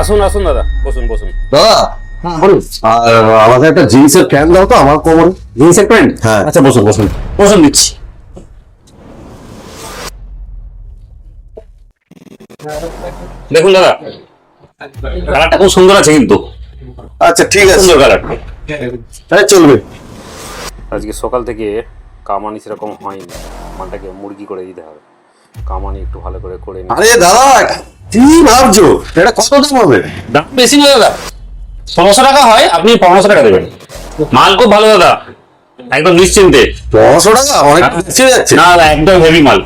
আসুন আসুন দাদা, বসুন বসুন। দাদা বলুন, আর আমাদের একটা জিন্সের প্যান্ট দাও তো আমার কোমরে। জিন্সের প্যান্ট? হ্যাঁ। আচ্ছা বসুন বসুন বসুন, দিচ্ছি। দেখুন দাদা, কালারটা খুব সুন্দর আছে কিন্তু। আচ্ছা ঠিক আছে, সুন্দর কালার। তাই চলবে। আজকে সকাল থেকে কামানি সেরকম হয়নি, মালটাকে মুরগি করে দিতে হবে। কামানি একটু ভালো করে করে নিই। আরে দাদা কি ভাবছো, এটা কত দাম হবে? দাম বেশি না দাদা, 1500 টাকা হয়, আপনি 1500 টাকা দেবেন। মাল খুব ভালো দাদা, একদম নিশ্চিন্তে। 1200 টাকা অনেক বেশি হয়ে যাচ্ছে। না না, একদম হেভি মাল।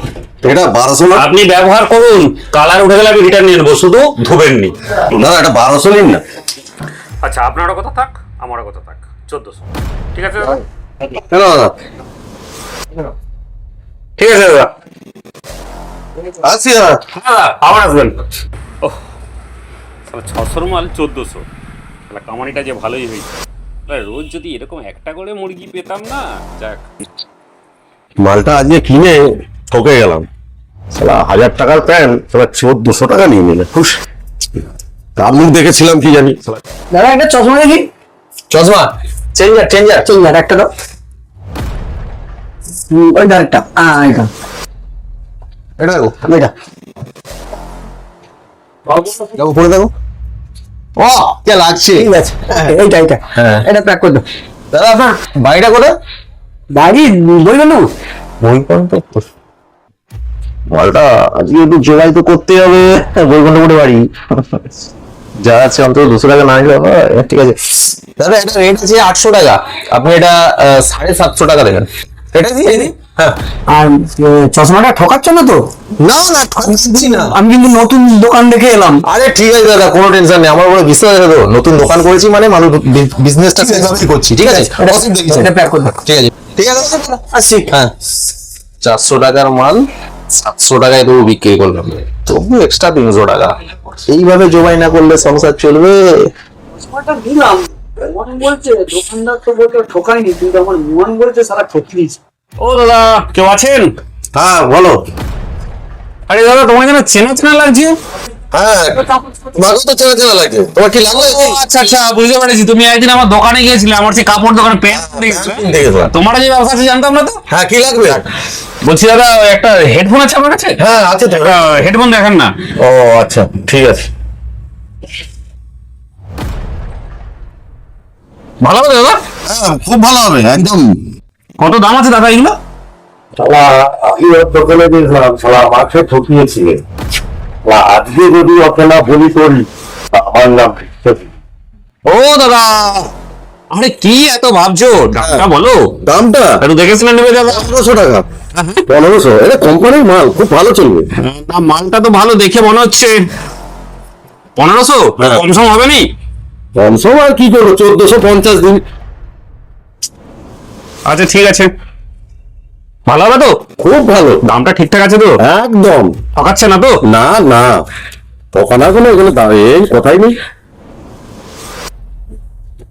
এটা 1200 না আপনি ব্যবহার করুন, কালার উঠে গেলে আমি রিটার্ন নিয়ে নেবো, শুধু ধোবেন নি। দাদা, এটা 1200 নিন না। আচ্ছা, আপনারও কথা থাক, আমারও কথা থাক, 1400। ঠিক আছে দাদা? কেন দাদা? ঠিক আছে দাদা। আসি দাদা। দাদা আবার আসবেন। ওহ, 600 মাল 1400। তাহলে কামানিটা যে ভালোই হয়েছে। রোজ যদি এরকম একটা করে মুরগি পেতাম না, যাক। মালটা আজকে কিনে ঠকে গেলাম। সালা 1000 টাকার প্যান্ট সালা 1400 টাকা নিয়ে নিলে। খুশ তার মুখ দেখেছিলাম কি জানি। দাদা একটা চশমা দেখি। চশমা চেঞ্জার চেঞ্জার চেঞ্জার একটা দাও। ওই ধারটা এটা এটা দেখো, এটা দেখো পরে দেখো। ও কে লাগছে। ঠিক আছে, এইটা এইটা হ্যাঁ। এটা প্যাক করে দাও। দাদা আপনার বাড়িটা কোথায়? বাড়ি বলবেন না? বইকন্ঠ। মালটা আজকে একটু জোগাড় তো করতে হবে। বইকন্ঠ করে বাড়ি যা আছে অন্তত 200 টাকা না নিলে হবে। ঠিক আছে দাদা, এটা রেট আছে 800 টাকা, আপনি এটা 750 টাকা দেবেন। এটা দিয়ে দিই। হ্যাঁ। আর চশমাটা ঠকাচ্ছ না তো? না না ঠকাচ্ছি না। আমি কিন্তু নতুন দোকান দেখে এলাম। আরে ঠিক আছে দাদা, কোনো টেনশন নেই, আমার উপরে বিশ্বাস আছে তো। নতুন দোকান করেছি মানে মানুষ বিজনেসটা সেভাবেই করছি। ঠিক আছে, এটা প্যাক করে দাও। ঠিক আছে ঠিক আছে দাদা, আসি। হ্যাঁ। 400 টাকার মাল 700 টাকায় তবু বিক্রি করলাম, তবু এক্সট্রা 300 টাকা। এইভাবে জমাই না করলে সংসার চলবে? চশমাটা দিলাম, মন বলছে দোকানদার তো বলতে ঠকাইনি, কিন্তু আমার মন বলছে সারা ঠকিয়েছে। ও দাদা, কেউ আছেন? হ্যাঁ বলো। আরে দাদা, তোমার যেন চেনা চেনা লাগছে। হ্যাঁ তোমাকে তো চেনা চেনা লাগে, তোমার কি লাগবে? ও আচ্ছা আচ্ছা, বুঝতে পেরেছি। তুমি একদিন আমার দোকানে গিয়েছিলে, আমার সেই কাপড় দোকানে প্যান্ট দেখেছিলাম। তোমার যে ব্যবসা আছে জানতাম না তো। হ্যাঁ কি লাগবে? বলছি দাদা, একটা হেডফোন আছে আমার কাছে। হ্যাঁ আছে তো। হেডফোন দেখেন না। ও আচ্ছা ঠিক আছে। ভালো হবে দাদা? হ্যাঁ খুব ভালো হবে একদম। কত দাম আছে দাদা এগুলো? শালা আমি ওর দোকানে গেছিলাম, শালা আমাকে ঠকিয়েছিলে। শালা আজকে যদি ওকে না বলি করি, আমার নাম ঠকি। ও দাদা, আরে কি এত ভাবছো? দামটা বলো। দামটা একটু দেখেছিলেন নেবে দাদা? 1500 টাকা। 1500? এটা কোম্পানির মাল, খুব ভালো চলবে। না, মালটা তো ভালো দেখে মনে হচ্ছে। 1500 হ্যাঁ। কম সম হবে নি? 500 আর কি করবো, 1450 দিন। আচ্ছা ঠিক আছে, ভালো হবে তো? খুব ভালো, দামটা ঠিকঠাক আছে তো? একদম। ঠকাচ্ছে না তো? না না তখন কোনো এগুলো এই কথাই নেই।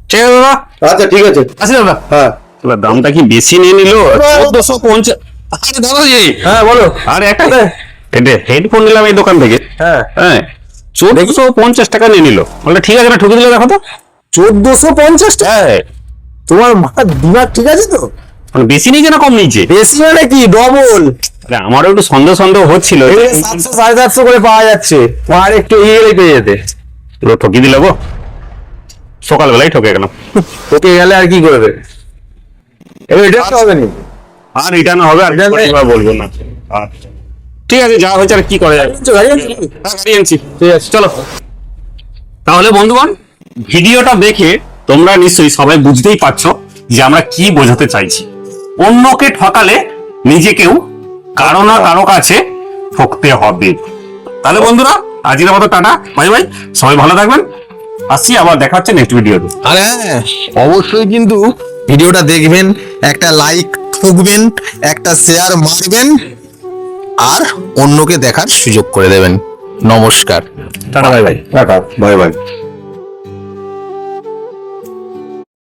ঠিক আছে দাদা, আচ্ছা ঠিক আছে। আচ্ছা দাদা। হ্যাঁ এবার দামটা কি বেশি নিয়ে নিল? 1450। আরে দাদা জি, হ্যাঁ বলো। আর একটা হেডফোন নিলাম এই দোকান থেকে। হ্যাঁ হ্যাঁ, 1450 টাকা নিয়ে নিল। বললে ঠিক আছে না, ঠকে দিলে দেখো তো। 1450 টাকা? হ্যাঁ, তোমার মাথা দিমাগ ঠিক আছে তো? মানে বেশি নিয়েছে না কম নিয়েছে? বেশি মানে কি ডবল? আরে আমারও একটু সন্দেহ সন্দেহ হচ্ছিল। 700 750 করে পাওয়া যাচ্ছে, আর একটু ইয়ে পেয়ে যেতে। পুরো ঠকি দিল গো, সকালবেলায় ঠকে গেলাম। তোকে গেলে আর কি করবে? এবার এটা তো হবে না। আর রিটার্ন হবে, আর এবার বলবো না। আচ্ছা ঠিক আছে, যা হয়েছে আর কি করা যাবে। গাড়ি হ্যাঁ, গাড়ি আনছি। ঠিক আছে চলো তাহলে বন্ধুগণ, ভিডিওটা দেখে তোমরা নিশ্চয়ই সবাই বুঝতেই পারছো যে আমরা কি বোঝাতে চাইছি। অন্যকে ঠকালে নিজেকেও কারো না কারো কাছে ঠকতে হবে। তাহলে বন্ধুরা, আজকের মতো টাটা, বাই বাই, সবাই ভালো থাকবেন। আসছি, আবার দেখা হচ্ছে নেক্সট ভিডিওতে। আরে হ্যাঁ অবশ্যই কিন্তু ভিডিওটা দেখবেন, একটা লাইক ঠুকবেন, একটা শেয়ার মারবেন, আর অন্যকে দেখার সুযোগ করে দেবেন। নমস্কার, tata, bye bye. Tata, bye bye.